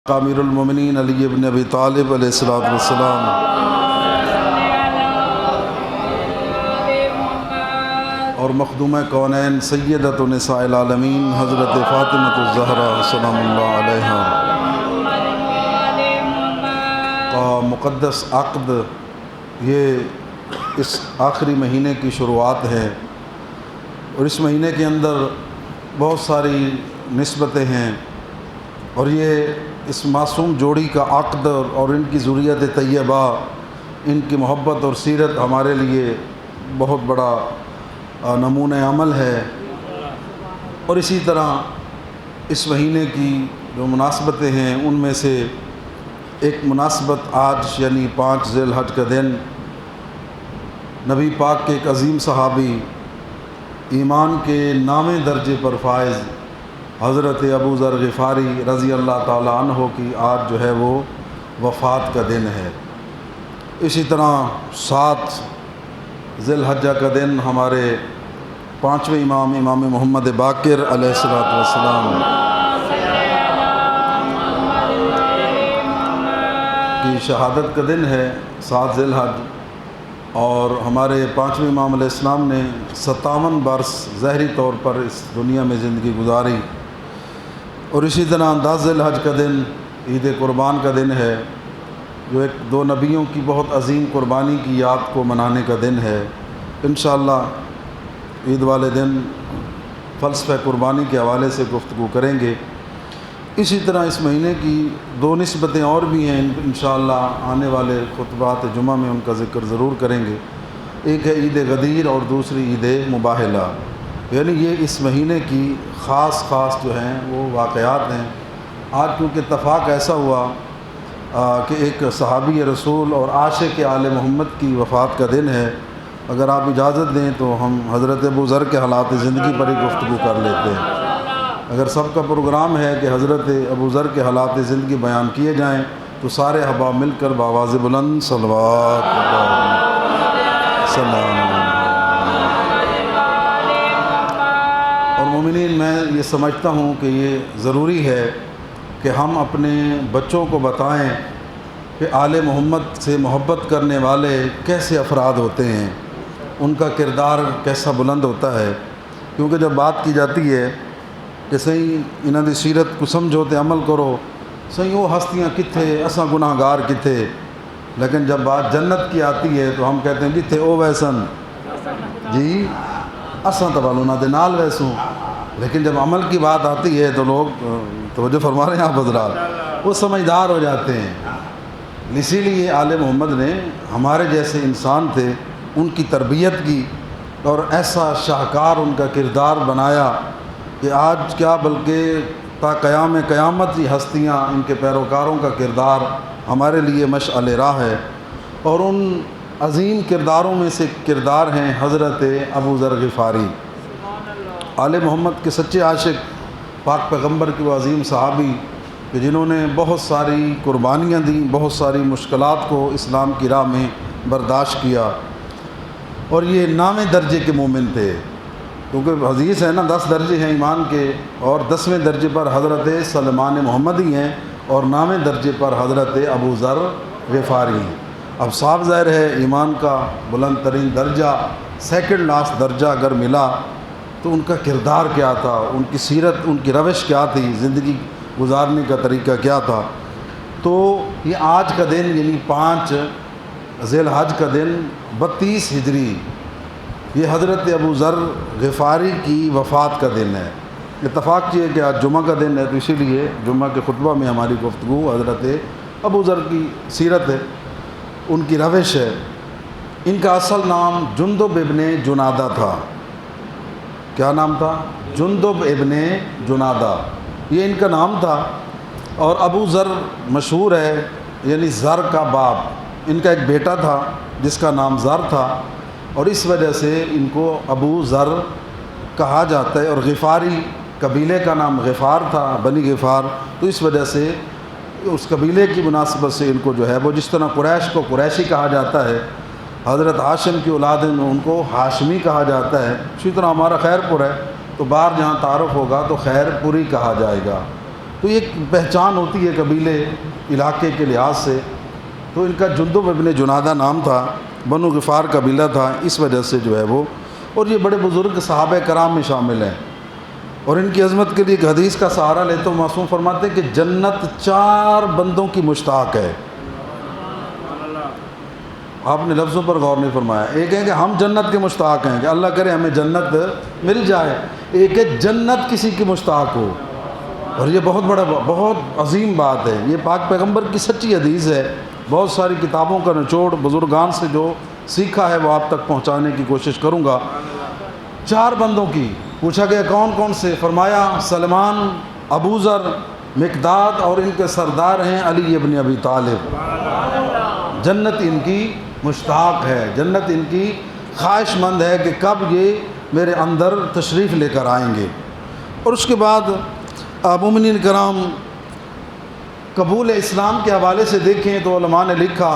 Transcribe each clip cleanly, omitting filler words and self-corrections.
امیر المومنین علی ابن ابی طالب علیہ الصلوۃ والسلام، اور مخدومہ کونین سیدۃ نساء العالمین حضرت فاطمۃ الزہرا سلام اللہ علیہا کا مقدس عقد، یہ اس آخری مہینے کی شروعات ہے، اور اس مہینے کے اندر بہت ساری نسبتیں ہیں، اور یہ اس معصوم جوڑی کا عقد اور ان کی ذریت طیبہ، ان کی محبت اور سیرت ہمارے لیے بہت بڑا نمونہ عمل ہے۔ اور اسی طرح اس مہینے کی جو مناسبتیں ہیں ان میں سے ایک مناسبت آج یعنی 5 ذی الحج کا دن نبی پاک کے ایک عظیم صحابی، ایمان کے 9ویں درجے پر فائز حضرت ابو ذر غفاری رضی اللہ تعالی عنہ کی آج جو ہے وہ وفات کا دن ہے۔ اسی طرح 7 ذی الحجہ کا دن ہمارے 5ویں امام محمد باقر علیہ الصلوۃ والسلام کی شہادت کا دن ہے، 7 ذی الحج، اور ہمارے 5ویں امام علیہ السلام نے 57 برس ظاہری طور پر اس دنیا میں زندگی گزاری۔ اور اسی طرح 10 ذی الحج کا دن عید قربان کا دن ہے، جو ایک 2 نبیوں کی بہت عظیم قربانی کی یاد کو منانے کا دن ہے۔ انشاءاللہ عید والے دن فلسفہ قربانی کے حوالے سے گفتگو کریں گے۔ اسی طرح اس مہینے کی 2 نسبتیں اور بھی ہیں، انشاءاللہ آنے والے خطبات جمعہ میں ان کا ذکر ضرور کریں گے۔ ایک ہے عید غدیر اور دوسری عید مباہلہ، یعنی یہ اس مہینے کی خاص جو ہیں وہ واقعات ہیں۔ آج کیونکہ اتفاق ایسا ہوا کہ ایک صحابی رسول اور عاشق آل محمد کی وفات کا دن ہے، اگر آپ اجازت دیں تو ہم حضرت ابو ذر کے حالات زندگی پر ہی گفتگو کر لیتے ہیں۔ اگر سب کا پروگرام ہے کہ حضرت ابو ذر کے حالات زندگی بیان کیے جائیں تو سارے احباب مل کر بآواز بلند صلوات سلام۔ اور مومنین، میں یہ سمجھتا ہوں کہ یہ ضروری ہے کہ ہم اپنے بچوں کو بتائیں کہ آل محمد سے محبت کرنے والے کیسے افراد ہوتے ہیں، ان کا کردار کیسا بلند ہوتا ہے۔ کیونکہ جب بات کی جاتی ہے کہ صحیح انہاں دی سیرت کو سمجھو تے عمل کرو، صحیح وہ ہستیاں کتھے، اساں گناہ گار کتھے، لیکن جب بات جنت کی آتی ہے تو ہم کہتے ہیں جتھے او ویسن جی اساں تو والونا دے نال ویسوں، لیکن جب عمل کی بات آتی ہے تو لوگ توجہ فرما رہے ہیں آپ حضرات، وہ سمجھدار ہو جاتے ہیں۔ اسی لیے آل محمد نے ہمارے جیسے انسان تھے، ان کی تربیت کی اور ایسا شاہکار ان کا کردار بنایا کہ آج کیا بلکہ تا قیام قیامت یہ ہستیاں، ان کے پیروکاروں کا کردار ہمارے لیے مشعل راہ ہے۔ اور ان عظیم کرداروں میں سے کردار ہیں حضرت ابو ذر غفاری، آل محمد کے سچے عاشق، پاک پیغمبر کے وہ عظیم صحابی کہ جنہوں نے بہت ساری قربانیاں دیں، بہت ساری مشکلات کو اسلام کی راہ میں برداشت کیا، اور یہ 9ویں درجے کے مومن تھے۔ کیونکہ حدیث ہے نا 10 درجے ہیں ایمان کے، اور 10ویں درجے پر حضرت سلمان محمدی ہیں، اور 9ویں درجے پر حضرت ابو ذر غفاری ہیں۔ اب صاف ظاہر ہے ایمان کا بلند ترین درجہ، سیکنڈ لاسٹ درجہ اگر ملا تو ان کا کردار کیا تھا، ان کی سیرت، ان کی روش کیا تھی، زندگی گزارنے کا طریقہ کیا تھا۔ تو یہ آج کا دن یعنی 5 ذی الحج کا دن 32 ہجری، یہ حضرت ابو ذر غفاری کی وفات کا دن ہے۔ اتفاق یہ ہے کہ آج جمعہ کا دن ہے، تو اسی لیے جمعہ کے خطبہ میں ہماری گفتگو حضرت ابو ذر کی سیرت ہے، ان کی روش ہے۔ ان کا اصل نام جندب ابن جنادہ تھا۔ کیا نام تھا؟ جندب ابن جنادہ، یہ ان کا نام تھا۔ اور ابو ذر مشہور ہے یعنی زر کا باپ، ان کا ایک بیٹا تھا جس کا نام زر تھا، اور اس وجہ سے ان کو ابو ذر کہا جاتا ہے۔ اور غفاری قبیلے کا نام غفار تھا، بنی غفار، تو اس وجہ سے اس قبیلے کی مناسبت سے ان کو جو ہے وہ، جس طرح قریش کو قریشی کہا جاتا ہے، حضرت ہاشم کی اولاد میں ان کو ہاشمی کہا جاتا ہے، اسی طرح ہمارا خیر پور ہے تو باہر جہاں تعارف ہوگا تو خیر پوری کہا جائے گا۔ تو یہ ایک پہچان ہوتی ہے قبیلے علاقے کے لحاظ سے. تو ان کا جندب ابن جنادہ نام تھا، بنو غفار قبیلہ تھا، اس وجہ سے جو ہے وہ، اور یہ بڑے بزرگ صحابہ کرام میں شامل ہیں. اور ان کی عظمت کے لیے ایک حدیث کا سہارا لیتے ہوئے معصوم فرماتے ہیں کہ جنت 4 بندوں کی مشتاق ہے. آپ نے لفظوں پر غور نہیں فرمایا. ایک ہے کہ ہم جنت کے مشتاق ہیں کہ اللہ کرے ہمیں جنت مل جائے، ایک ہے جنت کسی کی مشتاق ہو. اور یہ بہت عظیم بات ہے. یہ پاک پیغمبر کی سچی حدیث ہے. بہت ساری کتابوں کا نچوڑ بزرگان سے جو سیکھا ہے وہ آپ تک پہنچانے کی کوشش کروں گا. 4 بندوں کی پوچھا گیا کون کون سے؟ فرمایا سلمان، ابو ذر، مقداد، اور ان کے سردار ہیں علی ابن ابی طالب. جنت ان کی مشتاق ہے، جنت ان کی خواہش مند ہے کہ کب یہ میرے اندر تشریف لے کر آئیں گے. اور اس کے بعد مومنین کرام قبول اسلام کے حوالے سے دیکھیں تو علماء نے لکھا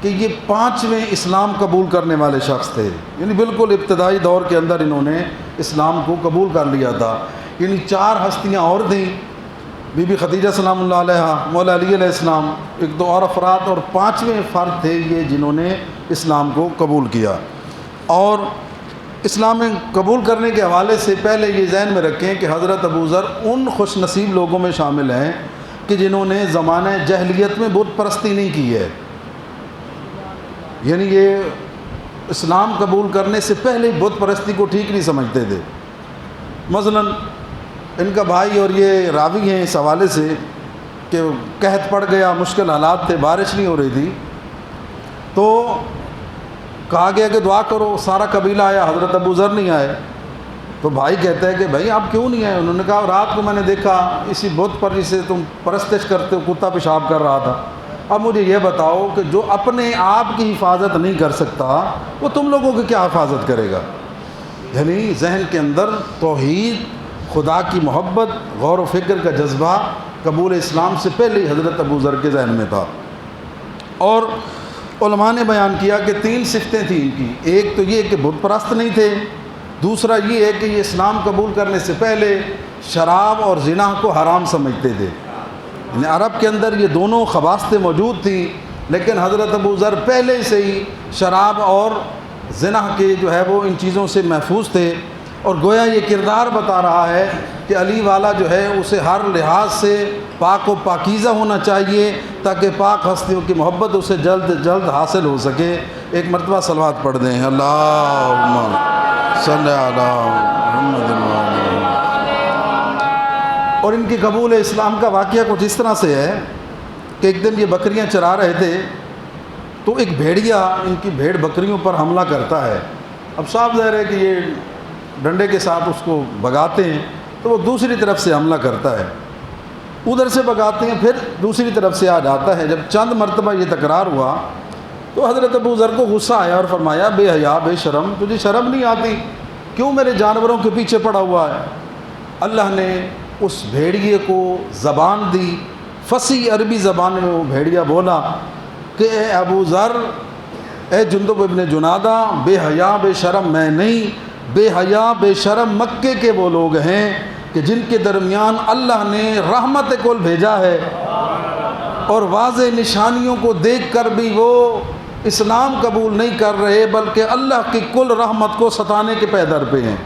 کہ یہ 5ویں اسلام قبول کرنے والے شخص تھے. یعنی بالکل ابتدائی دور کے اندر انہوں نے اسلام کو قبول کر لیا تھا. یعنی 4 ہستیاں اور تھیں، بی بی خدیجہ سلام اللہ علیہا، مولا علی علیہ السلام، 1-2 اور افراد، اور 5ویں فرد تھے یہ جنہوں نے اسلام کو قبول کیا. اور اسلام قبول کرنے کے حوالے سے پہلے یہ ذہن میں رکھیں کہ حضرت ابو ذر ان خوش نصیب لوگوں میں شامل ہیں کہ جنہوں نے زمانہ جاہلیت میں بت پرستی نہیں کی ہے. یعنی یہ اسلام قبول کرنے سے پہلے بت پرستی کو ٹھیک نہیں سمجھتے تھے. مثلا ان کا بھائی اور یہ راوی ہیں اس حوالے سے کہ قحط پڑ گیا، مشکل حالات تھے، بارش نہیں ہو رہی تھی، تو کہا گیا کہ دعا کرو. سارا قبیلہ آیا، حضرت ابو ذر نہیں آئے. تو بھائی کہتا ہے کہ بھائی آپ کیوں نہیں آئے؟ انہوں نے کہا رات کو میں نے دیکھا اسی بت پر جسے تم پرستش کرتے ہو کتا پیشاب کر رہا تھا. اب مجھے یہ بتاؤ کہ جو اپنے آپ کی حفاظت نہیں کر سکتا وہ تم لوگوں کی کیا حفاظت کرے گا؟ یعنی ذہن کے اندر توحید، خدا کی محبت، غور و فکر کا جذبہ قبول اسلام سے پہلے ہی حضرت ابو ذر کے ذہن میں تھا. اور علماء نے بیان کیا کہ 3 صفتیں تھیں ان کی. ایک تو یہ کہ بت پرست نہیں تھے، دوسرا یہ ہے کہ یہ اسلام قبول کرنے سے پہلے شراب اور زنا کو حرام سمجھتے تھے. یعنی عرب کے اندر یہ دونوں خباستیں موجود تھیں، لیکن حضرت ابو ذر پہلے سے ہی شراب اور زنا کے جو ہے وہ ان چیزوں سے محفوظ تھے. اور گویا یہ کردار بتا رہا ہے کہ علی والا جو ہے اسے ہر لحاظ سے پاک و پاکیزہ ہونا چاہیے تاکہ پاک ہستیوں کی محبت اسے جلد جلد حاصل ہو سکے. ایک مرتبہ صلوات پڑھ دیں، اللہم صلی علی محمد. اور ان کی قبول اسلام کا واقعہ کچھ اس طرح سے ہے کہ ایک دن یہ بکریاں چرا رہے تھے تو ایک بھیڑیا ان کی بھیڑ بکریوں پر حملہ کرتا ہے. اب صاف ظاہر ہے کہ یہ ڈنڈے کے ساتھ اس کو بھگاتے ہیں تو وہ دوسری طرف سے حملہ کرتا ہے. ادھر سے بھگاتے ہیں پھر دوسری طرف سے آ جاتا ہے. جب چند مرتبہ یہ تکرار ہوا تو حضرت ابو ذر کو غصہ آیا اور فرمایا بے حیا بے شرم، تجھے شرم نہیں آتی؟ کیوں میرے جانوروں کے پیچھے پڑا ہوا ہے؟ اللہ نے اس بھیڑیے کو زبان دی، فصیح عربی زبان میں وہ بھیڑیا بولا کہ اے ابو ذر، اے جندب ابن جنادہ، بے حیا بے شرم میں نہیں، بے حیا بے شرم مکے کے وہ لوگ ہیں کہ جن کے درمیان اللہ نے رحمت کل بھیجا ہے، اور واضح نشانیوں کو دیکھ کر بھی وہ اسلام قبول نہیں کر رہے بلکہ اللہ کی کل رحمت کو ستانے کے پیدر پہ ہیں.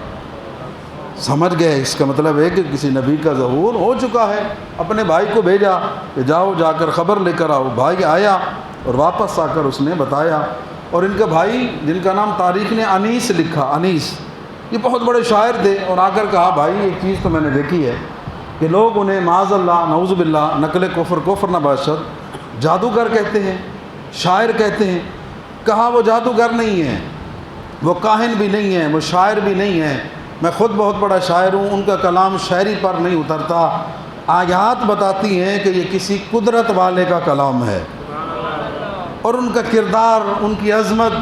سمجھ گئے؟ اس کا مطلب ہے کہ کسی نبی کا ظہور ہو چکا ہے. اپنے بھائی کو بھیجا کہ جاؤ جا کر خبر لے کر آؤ. بھائی آیا اور واپس آ کر اس نے بتایا. اور ان کا بھائی جن کا نام تاریخ نے انیس لکھا، انیس، یہ بہت بڑے شاعر تھے، اور آ کر کہا بھائی ایک چیز تو میں نے دیکھی ہے کہ لوگ انہیں معاذ اللہ نعوذ باللہ نقل کفر نہ باشد جادوگر کہتے ہیں، شاعر کہتے ہیں. کہا وہ جادوگر نہیں ہیں، وہ کاہن بھی نہیں ہیں، وہ شاعر بھی نہیں ہیں. میں خود بہت بڑا شاعر ہوں، ان کا کلام شاعری پر نہیں اترتا. آیات بتاتی ہیں کہ یہ کسی قدرت والے کا کلام ہے، اور ان کا کردار، ان کی عظمت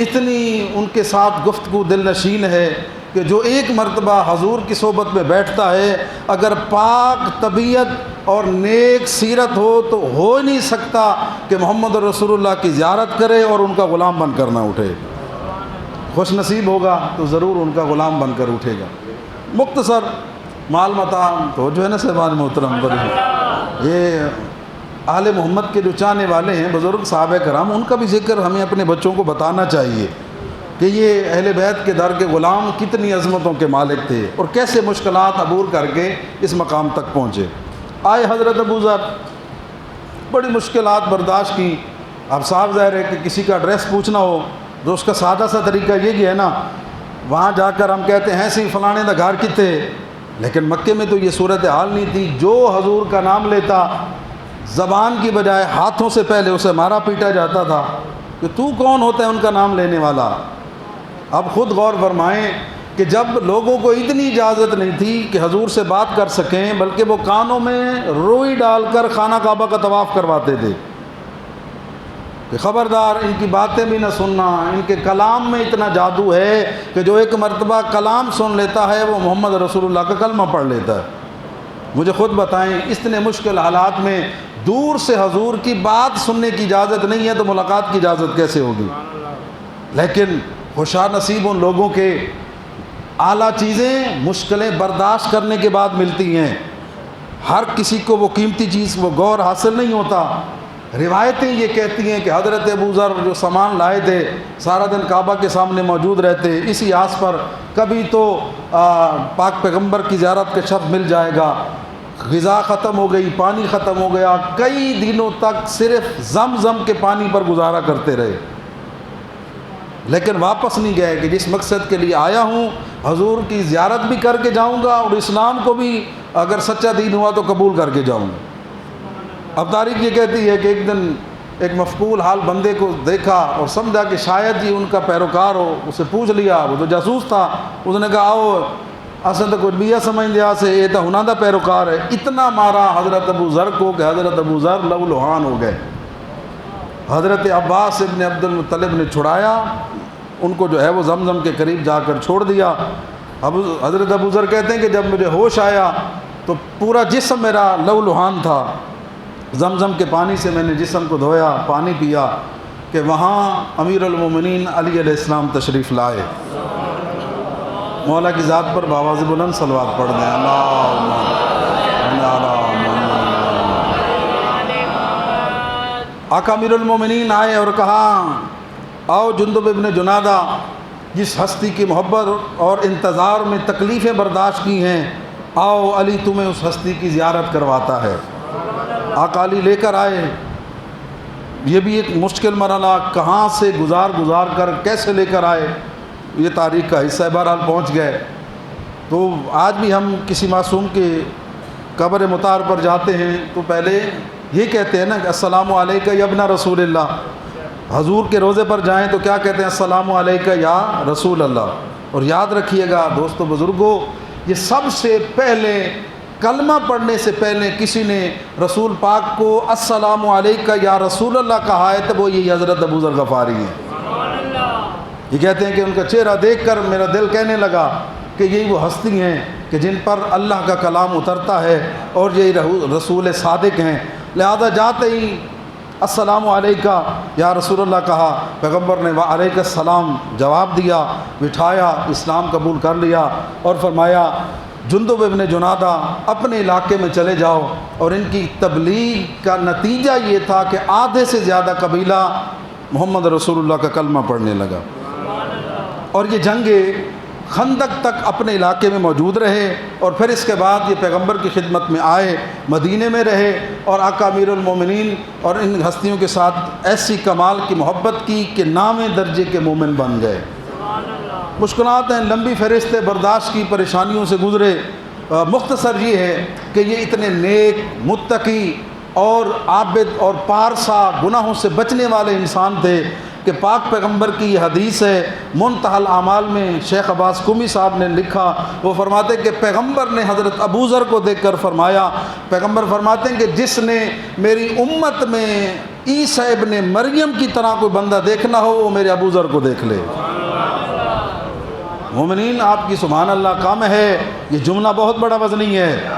اتنی ان کے ساتھ گفتگو دل نشین ہے کہ جو ایک مرتبہ حضور کی صحبت میں بیٹھتا ہے اگر پاک طبیعت اور نیک سیرت ہو تو ہو ہی نہیں سکتا کہ محمد رسول اللہ کی زیارت کرے اور ان کا غلام بن کر نہ اٹھے. خوش نصیب ہوگا تو ضرور ان کا غلام بن کر اٹھے گا. مختصر مال متاع تو جو ہے نا صاحبان محترم بڑی، یہ آل محمد کے جو چاہنے والے ہیں بزرگ صحابہ کرام، ان کا بھی ذکر ہمیں اپنے بچوں کو بتانا چاہیے کہ یہ اہل بیت کے در کے غلام کتنی عظمتوں کے مالک تھے اور کیسے مشکلات عبور کر کے اس مقام تک پہنچے۔ آئے حضرت ابو ذر، بڑی مشکلات برداشت کی۔ اب صاحب ظاہر ہے کہ کسی کا ایڈریس پوچھنا ہو تو اس کا سادہ سا طریقہ یہ ہے نا، وہاں جا کر ہم کہتے ہیں سی فلانے دا گھر کتے، لیکن مکے میں تو یہ صورت حال نہیں تھی۔ جو حضور کا نام لیتا زبان کی بجائے ہاتھوں سے پہلے اسے مارا پیٹا جاتا تھا کہ تو کون ہوتا ہے ان کا نام لینے والا۔ اب خود غور فرمائیں کہ جب لوگوں کو اتنی اجازت نہیں تھی کہ حضور سے بات کر سکیں، بلکہ وہ کانوں میں روئی ڈال کر خانہ کعبہ کا طواف کرواتے تھے کہ خبردار ان کی باتیں بھی نہ سننا، ان کے کلام میں اتنا جادو ہے کہ جو ایک مرتبہ کلام سن لیتا ہے وہ محمد رسول اللہ کا کلمہ پڑھ لیتا ہے۔ مجھے خود بتائیں اتنے مشکل حالات میں دور سے حضور کی بات سننے کی اجازت نہیں ہے تو ملاقات کی اجازت کیسے ہوگی؟ لیکن خوشا نصیب ان لوگوں کے اعلیٰ چیزیں مشکلیں برداشت کرنے کے بعد ملتی ہیں۔ ہر کسی کو وہ قیمتی چیز وہ غور حاصل نہیں ہوتا۔ روایتیں یہ کہتی ہیں کہ حضرت ابو ذر جو سامان لائے تھے سارا دن کعبہ کے سامنے موجود رہتے، اسی آس پر کبھی تو پاک پیغمبر کی زیارت کا شرف مل جائے گا، غذا ختم ہو گئی، پانی ختم ہو گیا، کئی دنوں تک صرف زمزم کے پانی پر گزارا کرتے رہے، لیکن واپس نہیں گئے کہ جس مقصد کے لیے آیا ہوں حضور کی زیارت بھی کر کے جاؤں گا اور اسلام کو بھی اگر سچا دین ہوا تو قبول کر کے جاؤں گا۔ اب تاریخ یہ کہتی ہے کہ ایک دن ایک مفقول حال بندے کو دیکھا اور سمجھا کہ شاید ہی ان کا پیروکار ہو، اسے پوچھ لیا، وہ تو جاسوس تھا، اس نے کہا آؤ اصل تو کچھ بیا سمجھ دیا سے یہ تو ہناں دا پیروکار ہے۔ اتنا مارا حضرت ابو ذر کو کہ حضرت ابو ذر لو لوہان ہو گئے۔ حضرت عباس ابن عبد المطلب نے چھڑایا ان کو، جو ہے وہ زمزم کے قریب جا کر چھوڑ دیا۔ اب حضرت ابو ذر کہتے ہیں کہ جب مجھے ہوش آیا تو پورا جسم میرا لو لوہان تھا، زمزم کے پانی سے میں نے جسم کو دھویا، پانی پیا کہ وہاں امیر المومنین علی علیہ السلام تشریف لائے۔ مولا کی ذات پر بآواز بلند صلوات پڑھ دیں۔ اللہم صل علی محمد۔ آقا امیر المومنین آئے اور کہا آؤ جندب ابن جنادہ، جس ہستی کی محبت اور انتظار میں تکلیفیں برداشت کی ہیں، آؤ علی تمہیں اس ہستی کی زیارت کرواتا ہے۔ آقا علی لے کر آئے۔ یہ بھی ایک مشکل مرحلہ، کہاں سے گزار کر کیسے لے کر آئے، یہ تاریخ کا حصہ ہے۔ بہرحال پہنچ گئے۔ تو آج بھی ہم کسی معصوم کے قبر مطہر پر جاتے ہیں تو پہلے یہ کہتے ہیں نا کہ السلام علیکہ یا ابن رسول اللہ۔ حضور کے روضے پر جائیں تو کیا کہتے ہیں؟ السلام علیکہ یا رسول اللہ۔ اور یاد رکھیے گا دوستو بزرگوں، یہ سب سے پہلے کلمہ پڑھنے سے پہلے کسی نے رسول پاک کو السلام علیکہ یا رسول اللہ کہا ہے تو وہ یہ حضرت ابو ذر غفاری ہیں۔ یہ کہتے ہیں کہ ان کا چہرہ دیکھ کر میرا دل کہنے لگا کہ یہی وہ ہستی ہیں کہ جن پر اللہ کا کلام اترتا ہے اور یہی رسول صادق ہیں، لہذا جاتے ہی السلام علیکہ یا رسول اللہ کہا، پیغمبر نے وعلیکہ السلام جواب دیا، بٹھایا، اسلام قبول کر لیا اور فرمایا جندب ابن جنادہ اپنے علاقے میں چلے جاؤ۔ اور ان کی تبلیغ کا نتیجہ یہ تھا کہ آدھے سے زیادہ قبیلہ محمد رسول اللہ کا کلمہ پڑھنے لگا، اور یہ جنگ خندق تک اپنے علاقے میں موجود رہے، اور پھر اس کے بعد یہ پیغمبر کی خدمت میں آئے، مدینے میں رہے، اور آقا امیر المومنین اور ان ہستیوں کے ساتھ ایسی کمال کی محبت کی کہ نام درجے کے مومن بن گئے۔ مشکلات ہیں، لمبی فہرست برداشت کی، پریشانیوں سے گزرے۔ مختصر یہ ہے کہ یہ اتنے نیک، متقی اور عابد اور پارسا، گناہوں سے بچنے والے انسان تھے کہ پاک پیغمبر کی یہ حدیث ہے، منتہی الاعمال میں شیخ عباس قمی صاحب نے لکھا، وہ فرماتے کہ پیغمبر نے حضرت ابو ذر کو دیکھ کر فرمایا، پیغمبر فرماتے ہیں کہ جس نے میری امت میں عیسیٰ ابن مریم کی طرح کوئی بندہ دیکھنا ہو وہ میرے ابو ذر کو دیکھ لے۔ مومنین آپ کی سبحان اللہ کام ہے، یہ جملہ بہت بڑا وزنی ہے،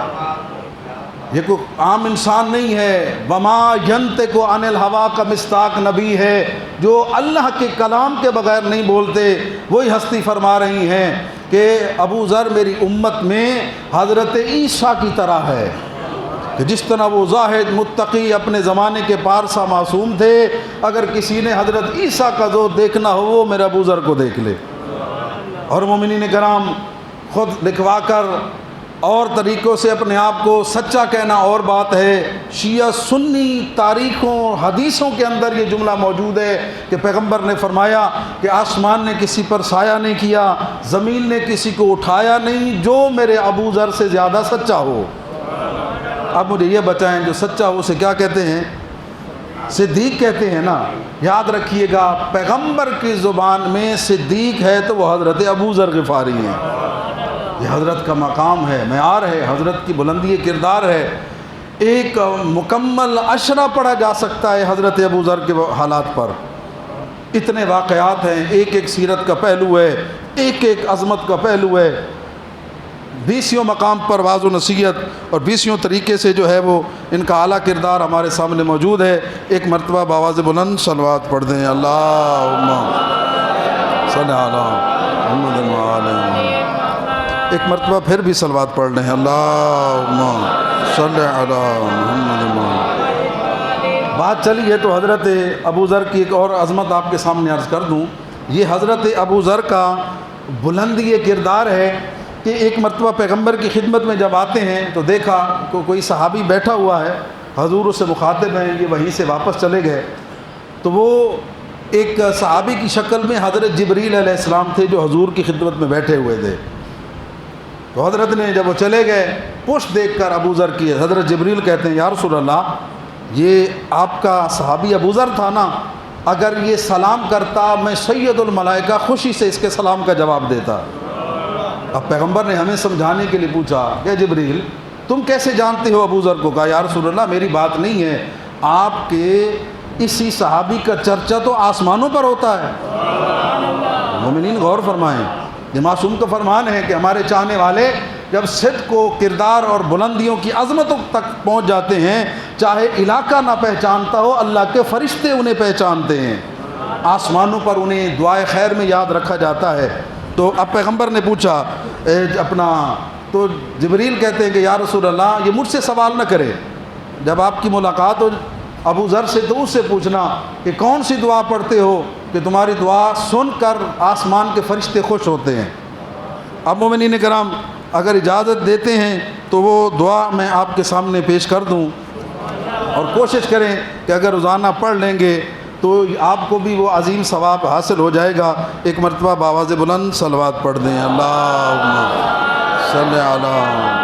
یہ کوئی عام انسان نہیں ہے۔ وما ینطق عن الہوا کا مصداق نبی ہے، جو اللہ کے کلام کے بغیر نہیں بولتے، وہی ہستی فرما رہی ہیں کہ ابو ذر میری امت میں حضرت عیسیٰ کی طرح ہے، کہ جس طرح وہ زاہد متقی اپنے زمانے کے پارسا معصوم تھے، اگر کسی نے حضرت عیسیٰ کا ذوق دیکھنا ہو وہ میرے ابو ذر کو دیکھ لے۔ اور مومنین کرام، خود لکھوا کر اور طریقوں سے اپنے آپ کو سچا کہنا اور بات ہے۔ شیعہ سنی تاریخوں حدیثوں کے اندر یہ جملہ موجود ہے کہ پیغمبر نے فرمایا کہ آسمان نے کسی پر سایہ نہیں کیا، زمین نے کسی کو اٹھایا نہیں جو میرے ابو ذر سے زیادہ سچا ہو۔ اب مجھے یہ بتائیں، جو سچا ہو اسے کیا کہتے ہیں؟ صدیق کہتے ہیں نا۔ یاد رکھیے گا، پیغمبر کی زبان میں صدیق ہے تو وہ حضرت ابو ذر غفاری ہیں۔ یہ حضرت کا مقام ہے، معیار ہے، حضرت کی بلندی کردار ہے۔ ایک مکمل عشرہ پڑھا جا سکتا ہے حضرت ابو ذر کے حالات پر، اتنے واقعات ہیں، ایک ایک سیرت کا پہلو ہے، ایک ایک عظمت کا پہلو ہے۔ 20 مقام پر واضح و نصیحت اور 20 طریقے سے جو ہے وہ ان کا اعلیٰ کردار ہمارے سامنے موجود ہے۔ ایک مرتبہ بآواز بلند صلوات پڑھ دیں، اللہم صلی علی محمد و علی محمد۔ ایک مرتبہ پھر بھی صلوات پڑھ لیں، اللہم صلی علی محمد و علی۔ بات چلی ہے تو حضرت ابو ذر کی ایک اور عظمت آپ کے سامنے عرض کر دوں۔ یہ حضرت ابو ذر کا بلندی کردار ہے کہ ایک مرتبہ پیغمبر کی خدمت میں جب آتے ہیں تو دیکھا کہ کوئی صحابی بیٹھا ہوا ہے، حضور اس سے مخاطب ہیں، یہ وہیں سے واپس چلے گئے تو وہ ایک صحابی کی شکل میں حضرت جبریل علیہ السلام تھے جو حضور کی خدمت میں بیٹھے ہوئے تھے۔ تو حضرت نے جب وہ چلے گئے پشت دیکھ کر ابو ذر کی، حضرت جبریل کہتے ہیں یا رسول اللہ، یہ آپ کا صحابی ابو ذر تھا نا، اگر یہ سلام کرتا میں سید الملائکہ خوشی سے اس کے سلام کا جواب دیتا۔ اب پیغمبر نے ہمیں سمجھانے کے لیے پوچھا کہ جبریل تم کیسے جانتے ہو ابو ذر کو؟ کہا یا رسول اللہ میری بات نہیں ہے، آپ کے اسی صحابی کا چرچا تو آسمانوں پر ہوتا ہے۔ مومنین غور فرمائیں، یہ معصوم کا فرمان ہے کہ ہمارے چاہنے والے جب صدق و کردار اور بلندیوں کی عظمتوں تک پہنچ جاتے ہیں، چاہے علاقہ نہ پہچانتا ہو اللہ کے فرشتے انہیں پہچانتے ہیں، آسمانوں پر انہیں دعائے خیر میں یاد رکھا جاتا ہے۔ تو اب پیغمبر نے پوچھا تو جبریل کہتے ہیں کہ یا رسول اللہ یہ مجھ سے سوال نہ کرے، جب آپ کی ملاقات ہو ابو ذر سے تو اس سے پوچھنا کہ کون سی دعا پڑھتے ہو کہ تمہاری دعا سن کر آسمان کے فرشتے خوش ہوتے ہیں۔ اب مومنین کرام اگر اجازت دیتے ہیں تو وہ دعا میں آپ کے سامنے پیش کر دوں، اور کوشش کریں کہ اگر روزانہ پڑھ لیں گے تو آپ کو بھی وہ عظیم ثواب حاصل ہو جائے گا۔ ایک مرتبہ بآواز بلند صلوات پڑھ دیں، اللہم صلی علی۔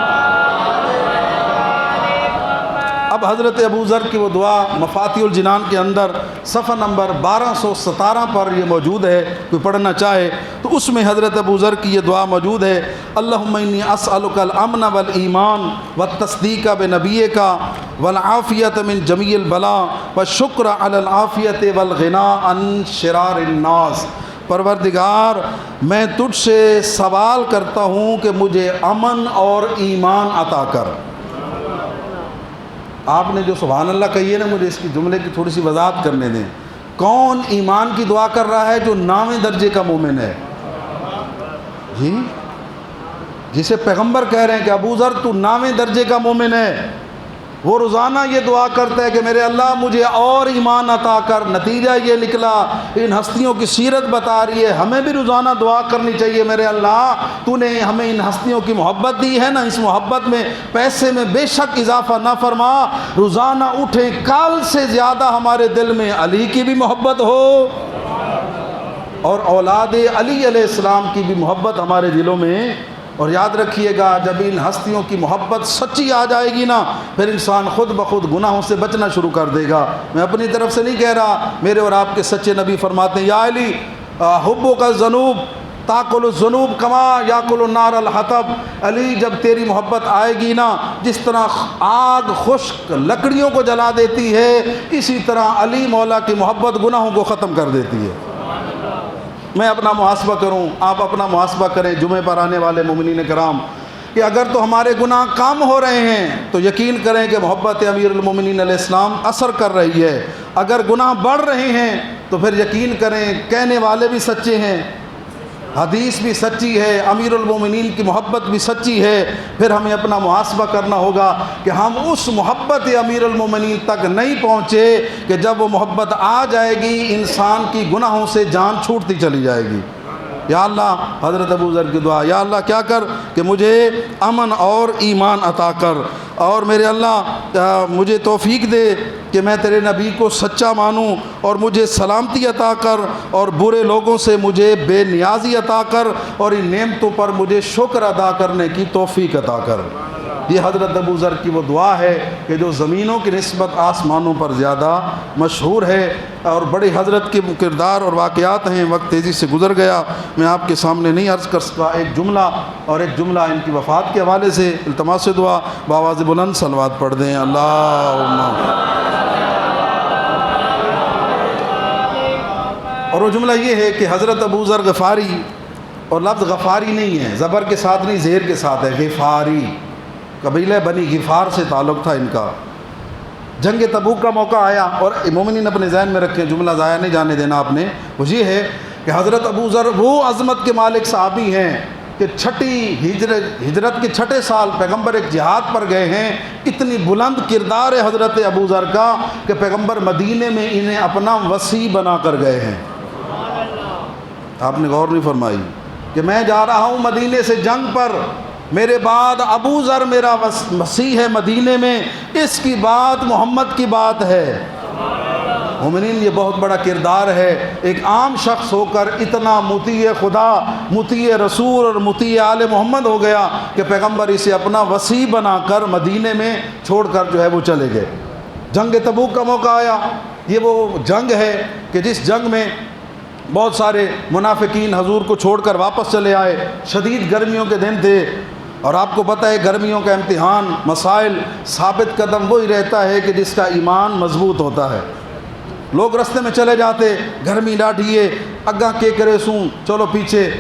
اب حضرت ابو ذر کی وہ دعا مفاتیح الجنان کے اندر صفحہ نمبر 1217 پر یہ موجود ہے، کوئی پڑھنا چاہے تو اس میں حضرت ابو ذر کی یہ دعا موجود ہے، اللہم انی اسألک الامن والایمان والتصدیق بنبیک والعافیت من جمیع البلاء والشکر علی العافیت والغنا عن شرار الناس۔ پروردگار میں تجھ سے سوال کرتا ہوں کہ مجھے امن اور ایمان عطا کر۔ آپ نے جو سبحان اللہ کہی ہے نا، مجھے اس کی جملے کی تھوڑی سی وضاحت کرنے دیں۔ کون ایمان کی دعا کر رہا ہے؟ جو 9ویں درجے کا مومن ہے، جی، جسے پیغمبر کہہ رہے ہیں کہ ابو ذر تو 9ویں درجے کا مومن ہے، وہ روزانہ یہ دعا کرتا ہے کہ میرے اللہ مجھے اور ایمان عطا کر۔ نتیجہ یہ نکلا، ان ہستیوں کی سیرت بتا رہی ہے، ہمیں بھی روزانہ دعا کرنی چاہیے، میرے اللہ تو نے ہمیں ان ہستیوں کی محبت دی ہے نا، اس محبت میں پیسے میں بے شک اضافہ نہ فرما، روزانہ اٹھیں کل سے زیادہ ہمارے دل میں علی کی بھی محبت ہو اور اولاد علی علیہ السلام کی بھی محبت ہمارے دلوں میں۔ اور یاد رکھیے گا جب ان ہستیوں کی محبت سچی آ جائے گی نا، پھر انسان خود بخود گناہوں سے بچنا شروع کر دے گا۔ میں اپنی طرف سے نہیں کہہ رہا، میرے اور آپ کے سچے نبی فرماتے ہیں یا علی حبک الذنوب تاکل الذنوب کما یاکل النار الحطب۔ علی جب تیری محبت آئے گی نا، جس طرح آگ خشک لکڑیوں کو جلا دیتی ہے، اسی طرح علی مولا کی محبت گناہوں کو ختم کر دیتی ہے۔ میں اپنا محاسبہ کروں، آپ اپنا محاسبہ کریں جمعے پر آنے والے مومنین کرام، کہ اگر تو ہمارے گناہ کم ہو رہے ہیں تو یقین کریں کہ محبت امیر المومنین علیہ السلام اثر کر رہی ہے، اگر گناہ بڑھ رہے ہیں تو پھر یقین کریں کہنے والے بھی سچے ہیں حدیث بھی سچی ہے، امیر المومنین کی محبت بھی سچی ہے، پھر ہمیں اپنا محاسبہ کرنا ہوگا کہ ہم اس محبت امیر المومنین تک نہیں پہنچے کہ جب وہ محبت آ جائے گی انسان کی گناہوں سے جان چھوٹتی چلی جائے گی۔ یا اللہ، حضرت ابو ذر کی دعا، یا اللہ کیا کر کہ مجھے امن اور ایمان عطا کر، اور میرے اللہ مجھے توفیق دے کہ میں تیرے نبی کو سچا مانوں، اور مجھے سلامتی عطا کر، اور برے لوگوں سے مجھے بے نیازی عطا کر، اور ان نعمتوں پر مجھے شکر ادا کرنے کی توفیق عطا کر۔ یہ حضرت ابو ذر کی وہ دعا ہے کہ جو زمینوں کی نسبت آسمانوں پر زیادہ مشہور ہے، اور بڑی حضرت کے کردار اور واقعات ہیں۔ وقت تیزی سے گزر گیا، میں آپ کے سامنے نہیں عرض کر سکتا۔ ایک جملہ ان کی وفات کے حوالے سے التماس دعا بآواز بلند صلوات پڑھ دیں۔ اللہم، اور وہ جملہ یہ ہے کہ حضرت ابو ذر غفاری، اور لفظ غفاری نہیں ہے، زبر کے ساتھ نہیں، زیر کے ساتھ ہے، غفاری، قبیلہ بنی غفار سے تعلق تھا ان کا۔ جنگ تبوک کا موقع آیا، اور مومنین اپنے ذہن میں رکھیں، جملہ ضائع نہیں جانے دینا آپ نے، وہ یہ ہے کہ حضرت ابو ذر وہ عظمت کے مالک صحابی ہیں کہ ہجرت کے 6 سال پیغمبر ایک جہاد پر گئے ہیں۔ اتنی بلند کردار ہے حضرت ابو ذر کا کہ پیغمبر مدینے میں انہیں اپنا وصی بنا کر گئے ہیں۔ آپ نے غور نہیں فرمائی کہ میں جا رہا ہوں مدینے سے جنگ پر، میرے بعد ابو ذر میرا وصی ہے مدینے میں، اس کی بات محمد کی بات ہے۔ مومنین، یہ بہت بڑا کردار ہے، ایک عام شخص ہو کر اتنا مطیع خدا، مطیع رسول اور مطیع آل محمد ہو گیا کہ پیغمبر اسے اپنا وصی بنا کر مدینے میں چھوڑ کر جو ہے وہ چلے گئے۔ جنگ تبوک کا موقع آیا، یہ وہ جنگ ہے کہ جس جنگ میں بہت سارے منافقین حضور کو چھوڑ کر واپس چلے آئے۔ شدید گرمیوں کے دن تھے، اور آپ کو پتہ ہے گرمیوں کا امتحان، مسائل، ثابت قدم وہی رہتا ہے کہ جس کا ایمان مضبوط ہوتا ہے۔ لوگ رستے میں چلے جاتے، گرمی ڈاٹھیے، اگاں کے کرے سوں، چلو پیچھے۔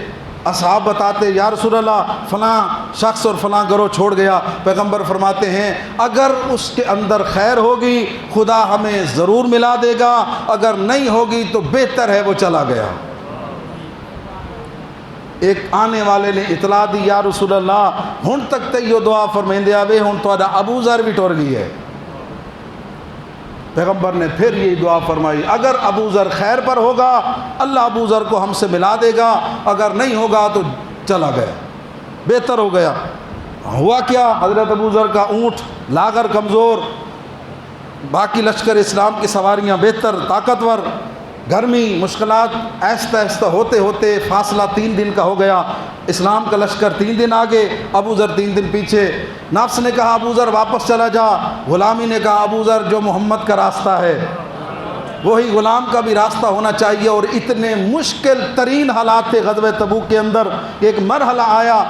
اصحاب بتاتے، یا رسول اللہ فلاں شخص اور فلاں گروہ چھوڑ گیا۔ پیغمبر فرماتے ہیں اگر اس کے اندر خیر ہوگی خدا ہمیں ضرور ملا دے گا، اگر نہیں ہوگی تو بہتر ہے وہ چلا گیا۔ ایک آنے والے نے اطلاع دی، یا رسول اللہ ہن تک تے یہ دعا فرمیندے آوے ہن تہاڈا ابو ذر بھی ٹر گئی ہے۔ پیغمبر نے پھر یہ دعا فرمائی، اگر ابو ذر خیر پر ہوگا اللہ ابو ذر کو ہم سے ملا دے گا، اگر نہیں ہوگا تو چلا گیا، بہتر ہو گیا۔ ہوا کیا؟ حضرت ابو ذر کا اونٹ لاغر کمزور، باقی لشکر اسلام کی سواریاں بہتر طاقتور، گرمی مشکلات، آہستہ آہستہ ہوتے ہوتے فاصلہ 3 دن کا ہو گیا۔ اسلام کا لشکر 3 دن آگے، ابو ذر 3 دن پیچھے۔ نفس نے کہا ابو ذر واپس چلا جا، غلامی نے کہا ابو ذر جو محمد کا راستہ ہے وہی غلام کا بھی راستہ ہونا چاہیے۔ اور اتنے مشکل ترین حالات تھے غزوہ تبوک کے اندر، ایک مرحلہ آیا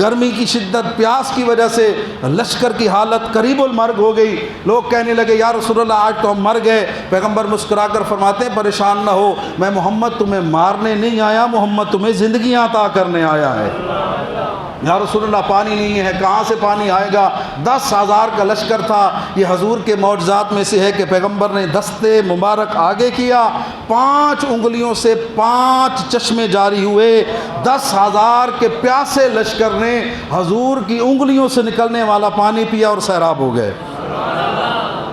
گرمی کی شدت، پیاس کی وجہ سے لشکر کی حالت قریب المرگ ہو گئی۔ لوگ کہنے لگے یا رسول اللہ آج تو ہم مر گئے۔ پیغمبر مسکرا کر فرماتے ہیں پریشان نہ ہو، میں محمد تمہیں مارنے نہیں آیا، محمد تمہیں زندگیاں عطا کرنے آیا ہے۔ یا رسول اللہ پانی نہیں ہے، کہاں سے پانی آئے گا؟ 10,000 کا لشکر تھا۔ یہ حضور کے معجزات میں سے ہے کہ پیغمبر نے دستے مبارک آگے کیا، 5 انگلیوں سے 5 چشمے جاری ہوئے۔ 10,000 کے پیاسے لشکر نے حضور کی انگلیوں سے نکلنے والا پانی پیا اور سیراب ہو گئے۔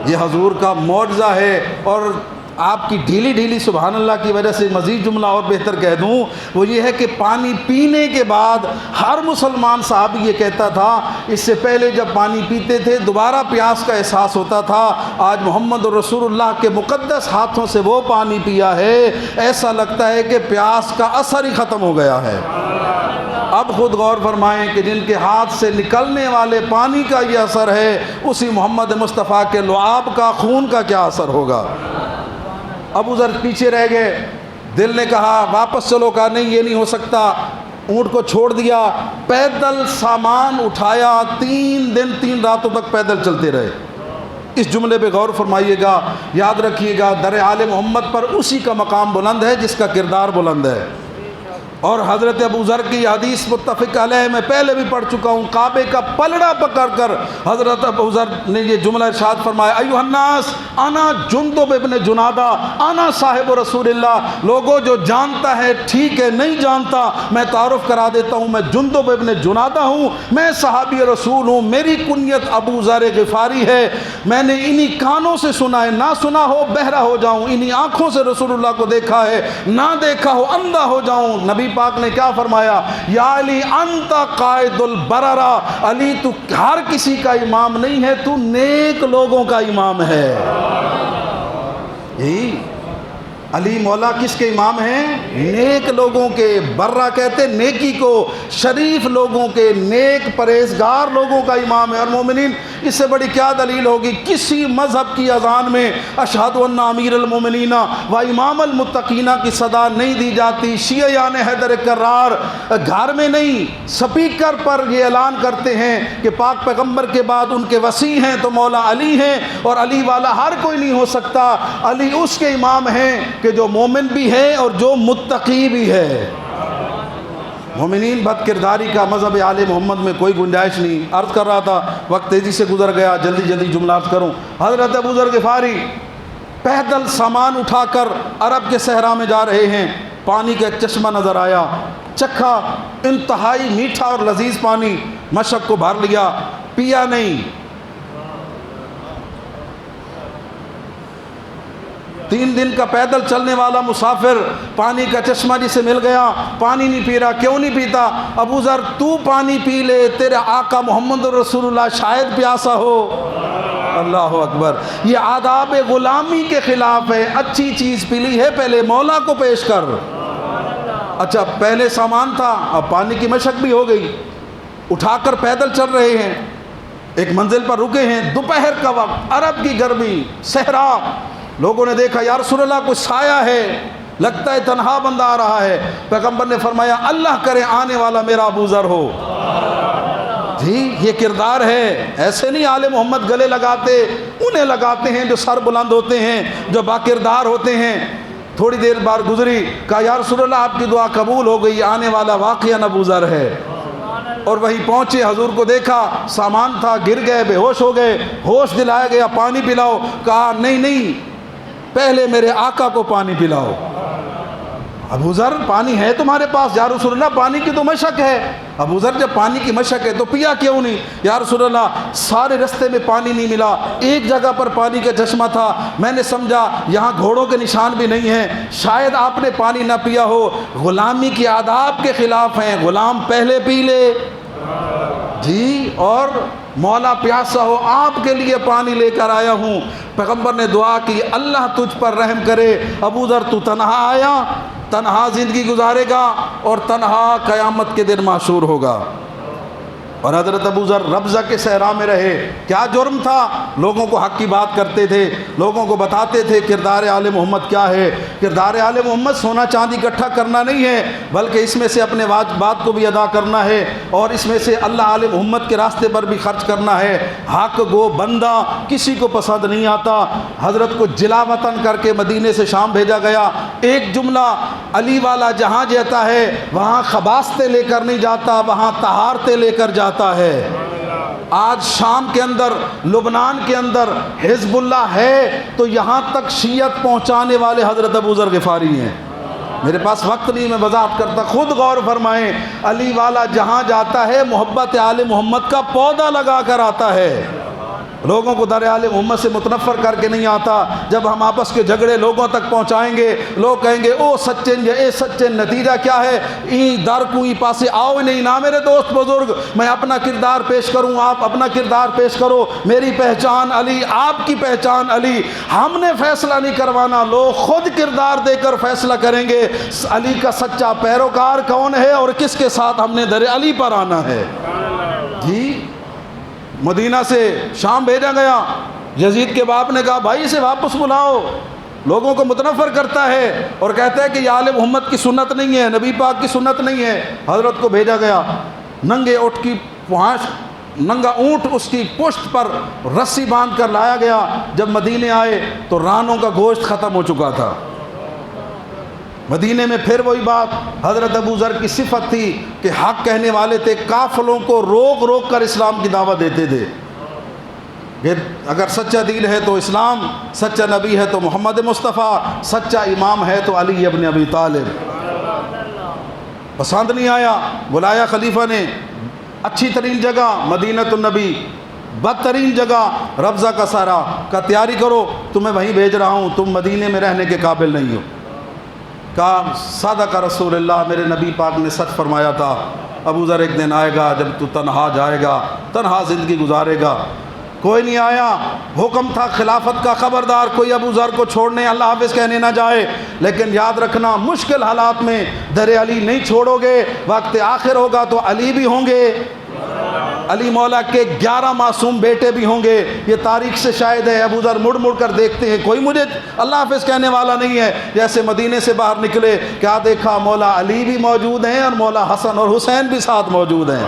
یہ حضور کا معجزہ ہے۔ اور آپ کی ڈھیلی ڈھیلی سبحان اللہ کی وجہ سے مزید جملہ اور بہتر کہہ دوں، وہ یہ ہے کہ پانی پینے کے بعد ہر مسلمان صحابی یہ کہتا تھا، اس سے پہلے جب پانی پیتے تھے دوبارہ پیاس کا احساس ہوتا تھا، آج محمد رسول اللہ کے مقدس ہاتھوں سے وہ پانی پیا ہے، ایسا لگتا ہے کہ پیاس کا اثر ہی ختم ہو گیا ہے۔ اب خود غور فرمائیں کہ جن کے ہاتھ سے نکلنے والے پانی کا یہ اثر ہے، اسی محمد مصطفیٰ کے لعاب کا، خون کا کیا اثر ہوگا۔ ابو ذر پیچھے رہ گئے، دل نے کہا واپس چلو، کہا نہیں یہ نہیں ہو سکتا، اونٹ کو چھوڑ دیا، پیدل سامان اٹھایا، 3 دن 3 راتوں تک پیدل چلتے رہے۔ اس جملے پہ غور فرمائیے گا، یاد رکھیے گا، در آل محمد پر اسی کا مقام بلند ہے جس کا کردار بلند ہے۔ اور حضرت ابو ذر کی حدیث متفق علیہ میں پہلے بھی پڑھ چکا ہوں، کعبے کا پلڑا پکڑ کر حضرت ابو ذر نے یہ جملہ ارشاد فرمایا، ایھا الناس انا جندب ابن جنادہ انا صاحب رسول اللہ، لوگوں جو جانتا ہے ٹھیک ہے، نہیں جانتا میں تعارف کرا دیتا ہوں، میں جندب ابن جنادہ ہوں، میں صحابی رسول ہوں، میری کنیت ابو ذر غفاری ہے، میں نے انہی کانوں سے سنا ہے، نہ سنا ہو بہرا ہو جاؤں، انہی آنکھوں سے رسول اللہ کو دیکھا ہے، نہ دیکھا ہو اندھا ہو جاؤں۔ نبی پاک نے کیا فرمایا، یا علی انت قائد البررہ، علی تو ہر کسی کا امام نہیں ہے، تو نیک لوگوں کا امام ہے۔ یہی علی مولا کس کے امام ہیں؟ نیک لوگوں کے، برہ کہتے نیکی کو، شریف لوگوں کے، نیک پرہیزگار لوگوں کا امام ہے۔ اور مومنین اس سے بڑی کیا دلیل ہوگی، کسی مذہب کی اذان میں اشہد ان امیر المومنین و امام المتقین کی صدا نہیں دی جاتی۔ شیعیان حیدر کرار گھر میں نہیں، سپیکر پر یہ اعلان کرتے ہیں کہ پاک پیغمبر کے بعد ان کے وصی ہیں تو مولا علی ہیں، اور علی والا ہر کوئی نہیں ہو سکتا، علی اس کے امام ہیں کہ جو مومن بھی ہے اور جو متقی بھی ہے۔ مومنین بد کرداری کا مذہب آل محمد میں کوئی گنجائش نہیں۔ عرض کر رہا تھا، وقت تیزی سے گزر گیا، جلدی جلدی جملہ عرض کروں۔ حضرت ابو ذر غفاری پیدل سامان اٹھا کر عرب کے صحرا میں جا رہے ہیں، پانی کا ایک چشمہ نظر آیا، چکھا، انتہائی میٹھا اور لذیذ پانی، مشک کو بھر لیا، پیا نہیں۔ 3 دن کا پیدل چلنے والا مسافر پانی کا چشمہ جسے مل گیا، پانی نہیں پی رہا۔ کیوں نہیں پیتا؟ ابو ذر تو پانی پی لے، تیرے آقا محمد رسول اللہ شاید پیاسا ہو۔ اللہ اکبر، یہ آداب غلامی کے خلاف ہے۔ اچھی چیز پی لی ہے، پہلے مولا کو پیش کر۔ اچھا پہلے سامان تھا، اب پانی کی مشق بھی ہو گئی، اٹھا کر پیدل چل رہے ہیں، ایک منزل پر رکے ہیں، دوپہر کا وقت، عرب کی گرمی، صحرا۔ لوگوں نے دیکھا یا رسول اللہ کوئی سایہ ہے، لگتا ہے تنہا بندہ آ رہا ہے۔ پیغمبر نے فرمایا اللہ کرے آنے والا میرا ابو ذر ہو۔ جی یہ کردار ہے، ایسے نہیں آل محمد گلے لگاتے، انہیں لگاتے ہیں جو سر بلند ہوتے ہیں، جو باکردار ہوتے ہیں۔ تھوڑی دیر بعد گزری، کہا یا رسول اللہ آپ کی دعا قبول ہو گئی، آنے والا واقعہ ابو ذر ہے۔ اور وہی پہنچے، حضور کو دیکھا، سامان تھا، گر گئے، بے ہوش ہو گئے، ہوش دلایا گیا، پانی پلاؤ، کہا نہیں نہیں پہلے میرے آقا کو پانی پلاؤ۔ ابو ذر پانی ہے تمہارے پاس؟ یا رسول اللہ پانی کی تو مشق ہے۔ ابو ذر جب پانی کی مشق ہے تو پیا کیوں نہیں؟ یا رسول اللہ سارے رستے میں پانی نہیں ملا، ایک جگہ پر پانی کا چشمہ تھا، میں نے سمجھا یہاں گھوڑوں کے نشان بھی نہیں ہیں، شاید آپ نے پانی نہ پیا ہو۔ غلامی کے آداب کے خلاف ہیں، غلام پہلے پی لے جی، اور مولا پیاسا ہو، آپ کے لیے پانی لے کر آیا ہوں۔ پیغمبر نے دعا کی اللہ تجھ پر رحم کرے، ابو ذر تو تنہا آیا، تنہا زندگی گزارے گا اور تنہا قیامت کے دن محشور ہوگا۔ اور حضرت ابو ذر ربضہ کے صحرا میں رہے، کیا جرم تھا؟ لوگوں کو حق کی بات کرتے تھے، لوگوں کو بتاتے تھے کردار آل محمد کیا ہے۔ کردار آل محمد سونا چاندی اکٹھا کرنا نہیں ہے، بلکہ اس میں سے اپنے واجبات کو بھی ادا کرنا ہے، اور اس میں سے اللہ آل محمد کے راستے پر بھی خرچ کرنا ہے۔ حق گو بندہ کسی کو پسند نہیں آتا۔ حضرت کو جلا وطن کر کے مدینے سے شام بھیجا گیا۔ ایک جملہ، علی والا جہاں جاتا ہے وہاں خباستیں لے کر نہیں جاتا، وہاں طہارتیں لے کر جاتا ہے۔ آج شام کے اندر، لبنان کے اندر حزب اللہ ہے تو یہاں تک شیعت پہنچانے والے حضرت ابو ذر غفاری ہیں۔ میرے پاس وقت نہیں، میں وضاحت کرتا، خود غور فرمائیں، علی والا جہاں جاتا ہے محبت آل محمد کا پودا لگا کر آتا ہے، لوگوں کو در آل محمد سے متنفر کر کے نہیں آتا۔ جب ہم آپس کے جھگڑے لوگوں تک پہنچائیں گے، لوگ کہیں گے او سچن یا اے سچن، نتیجہ کیا ہے؟ این در کو ای پاسے آؤ نہیں نا میرے دوست بزرگ، میں اپنا کردار پیش کروں، آپ اپنا کردار پیش کرو، میری پہچان علی، آپ کی پہچان علی۔ ہم نے فیصلہ نہیں کروانا، لوگ خود کردار دے کر فیصلہ کریں گے علی کا سچا پیروکار کون ہے اور کس کے ساتھ ہم نے در علی پر آنا ہے۔ جی مدینہ سے شام بھیجا گیا، یزید کے باپ نے کہا بھائی اسے واپس بلاؤ، لوگوں کو متنفر کرتا ہے اور کہتا ہے کہ یہ آل محمد کی سنت نہیں ہے، نبی پاک کی سنت نہیں ہے۔ حضرت کو بھیجا گیا، ننگے اونٹ کی ننگا اونٹ اس کی پشت پر رسی باندھ کر لایا گیا۔ جب مدینے آئے تو رانوں کا گوشت ختم ہو چکا تھا، مدینے میں پھر وہی بات، حضرت ابو ذر کی صفت تھی کہ حق کہنے والے تھے، قافلوں کو روک روک کر اسلام کی دعوت دیتے تھے کہ اگر سچا دین ہے تو اسلام، سچا نبی ہے تو محمد مصطفیٰ، سچا امام ہے تو علی ابن ابی طالب۔ پسند نہیں آیا، بلایا خلیفہ نے، اچھی ترین جگہ مدینۃ النبی، بدترین جگہ ربضہ کا سارا، کا تیاری کرو تمہیں وہیں بھیج رہا ہوں، تم مدینے میں رہنے کے قابل نہیں ہو۔ کہا صدق رسول اللہ، میرے نبی پاک نے سچ فرمایا تھا، ابو ذر ایک دن آئے گا جب تو تنہا جائے گا، تنہا زندگی گزارے گا۔ کوئی نہیں آیا، حکم تھا خلافت کا، خبردار کوئی ابو ذر کو چھوڑنے اللہ حافظ کہنے نہ جائے، لیکن یاد رکھنا مشکل حالات میں در علی نہیں چھوڑو گے، وقت آخر ہوگا تو علی بھی ہوں گے، علی مولا کے 11 معصوم بیٹے بھی ہوں گے۔ یہ تاریخ سے شاہد ہے، ابو ذر مڑ مڑ کر دیکھتے ہیں، کوئی مجھے اللہ حافظ کہنے والا نہیں ہے۔ جیسے مدینے سے باہر نکلے، کیا دیکھا؟ مولا علی بھی موجود ہیں اور مولا حسن اور حسین بھی ساتھ موجود ہیں۔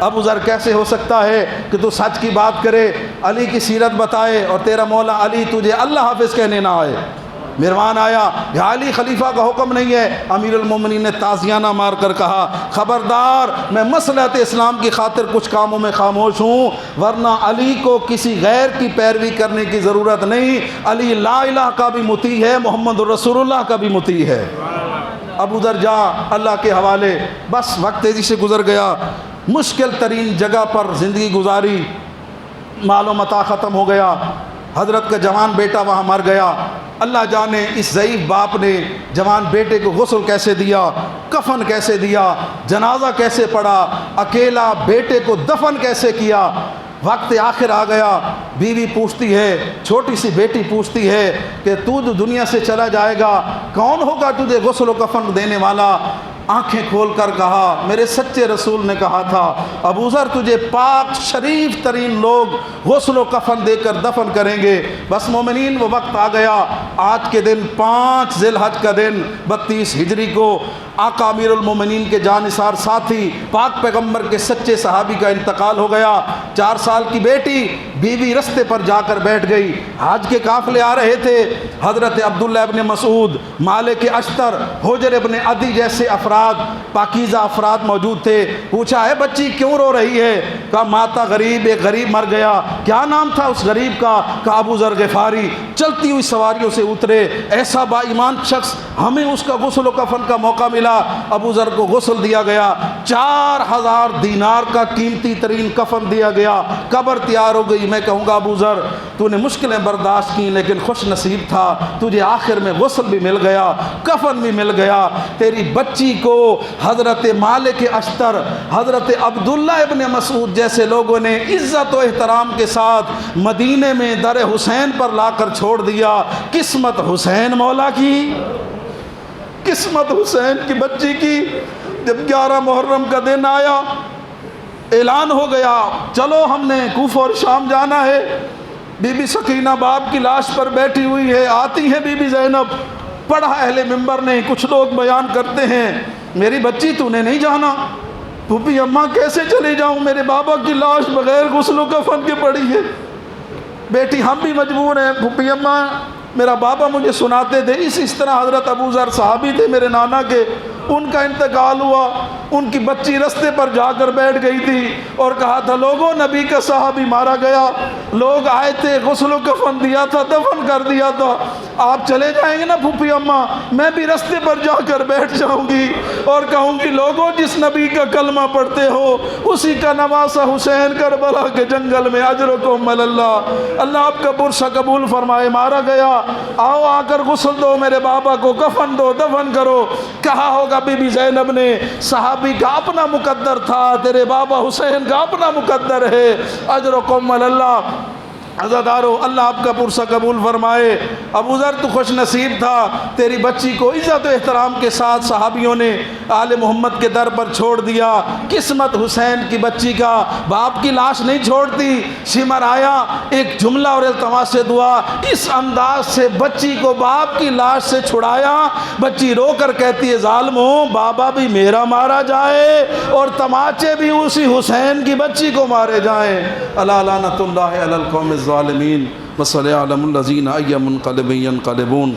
ابو ذر کیسے ہو سکتا ہے کہ تو سچ کی بات کرے، علی کی سیرت بتائے اور تیرا مولا علی تجھے اللہ حافظ کہنے نہ آئے؟ مہربان آیا، یہ علی خلیفہ کا حکم نہیں ہے۔ امیر المومنین نے تازیانہ مار کر کہا، خبردار، میں مصلحت اسلام کی خاطر کچھ کاموں میں خاموش ہوں، ورنہ علی کو کسی غیر کی پیروی کرنے کی ضرورت نہیں۔ علی لا الہ کا بھی مطیع ہے، محمد رسول اللہ کا بھی مطیع ہے۔ ابو ذر جا اللہ کے حوالے، بس وقت تیزی سے گزر گیا، مشکل ترین جگہ پر زندگی گزاری، مال و متاع ختم ہو گیا، حضرت کا جوان بیٹا وہاں مر گیا۔ اللہ جانے اس ضعیف باپ نے جوان بیٹے کو غسل کیسے دیا، کفن کیسے دیا، جنازہ کیسے پڑھا، اکیلا بیٹے کو دفن کیسے کیا۔ وقت آخر آ گیا، بیوی پوچھتی ہے، چھوٹی سی بیٹی پوچھتی ہے کہ تو دنیا سے چلا جائے گا، کون ہوگا تجھے غسل و کفن دینے والا؟ آنکھیں کھول کر کہا، میرے سچے رسول نے کہا تھا ابو ذر تجھے پاک شریف ترین لوگ غسل و کفن دے کر دفن کریں گے۔ بس مومنین وہ وقت آ گیا، آج کے دن 5 ذی الحج کا دن 32 ہجری کو آقا امیر المومنین کے جانثار ساتھی پاک پیغمبر کے سچے صحابی کا انتقال ہو گیا۔ 4 سال کی بیٹی بیوی رستے پر جا کر بیٹھ گئی۔ حج کے قافلے آ رہے تھے، حضرت عبداللہ ابن مسعود، مالک اشتر، حجر ابن عدی جیسے افراد، پاکیزہ افراد موجود تھے۔ پوچھا ہے بچی کیوں رو رہی ہے؟ کہا ماتا غریب، ایک غریب مر گیا۔ کیا نام تھا اس غریب کا؟ کہا ابو ذر غفاری۔ چلتی ہوئی سواریوں سے اترے، ایسا با ایمان شخص، ہمیں اس کا غسل و کفن کا موقع ملا۔ ابو ذر کو غسل دیا گیا، 4000 دینار کا قیمتی ترین کفن دیا گیا، قبر تیار ہو گئی۔ میں کہوں گا ابو ذر تو نے مشکلیں برداشت کی، لیکن خوش نصیب تھا، تجھے آخر میں غسل بھی مل گیا، کفن بھی مل گیا۔ تیری بچی کو حضرت مالک اشتر، حضرت عبداللہ ابن مسعود جیسے لوگوں نے عزت و احترام کے ساتھ مدینے میں در حسین پر لا کر چھوڑ دیا۔ قسمت حسین مولا کی، قسمت حسین کی بچی کی۔ جب 11 محرم کا دن آیا، اعلان ہو گیا چلو ہم نے کوفہ اور شام جانا ہے۔ بی بی سکینہ باپ کی لاش پر بیٹھی ہوئی ہے، آتی ہے بی بی زینب، پڑھا اہل منبر نے، کچھ لوگ بیان کرتے ہیں میری بچی تو نے نہیں جانا؟ پھوپھی اماں کیسے چلے جاؤں، میرے بابا کی لاش بغیر غسل و کفن کے پڑی ہے۔ بیٹی ہم بھی مجبور ہیں، پھوپھی اماں میرا بابا مجھے سناتے تھے اس طرح حضرت ابو ذر صحابی تھے میرے نانا کے، ان کا انتقال ہوا، ان کی بچی رستے پر جا کر بیٹھ گئی تھی اور کہا تھا لوگوں نبی کا صحابی مارا گیا، لوگ آئے تھے، غسل و کفن دیا تھا، دفن کر دیا تھا، آپ چلے جائیں گے نا پھوپھی اماں؟ میں بھی رستے پر جا کر بیٹھ جاؤں گی اور کہوں گی لوگوں جس نبی کا کلمہ پڑھتے ہو اسی کا نواسہ حسین کربلا کے جنگل میں اجرکم علی اللہ، اللہ آپ کا برسہ قبول فرمائے۔ مارا گیا، آؤ آ کر غسل دو میرے بابا کو، کفن دو، دفن کرو۔ کہا ہوگا بی بی زینب نے صحابی کا اپنا مقدر تھا، تیرے بابا حسین کا اپنا مقدر ہے، اجرکم علی اللہ۔ عزادارو اللہ آپ کا پرسہ قبول فرمائے۔ ابو ذر تو خوش نصیب تھا، تیری بچی کو عزت و احترام کے ساتھ صحابیوں نے آل محمد کے در پر چھوڑ دیا۔ قسمت حسین کی بچی کا، باپ کی لاش نہیں چھوڑتی۔ شمر آیا، ایک جملہ اور التماس سے دعا، اس انداز سے بچی کو باپ کی لاش سے چھڑایا۔ بچی رو کر کہتی ہے ظالموں، بابا بھی میرا مارا جائے اور تماچے بھی اسی حسین کی بچی کو مارے جائیں۔ الا لعنۃ اللہ علی القوم الظالمین وصلی علی الذین ای منقلب ینقلبون۔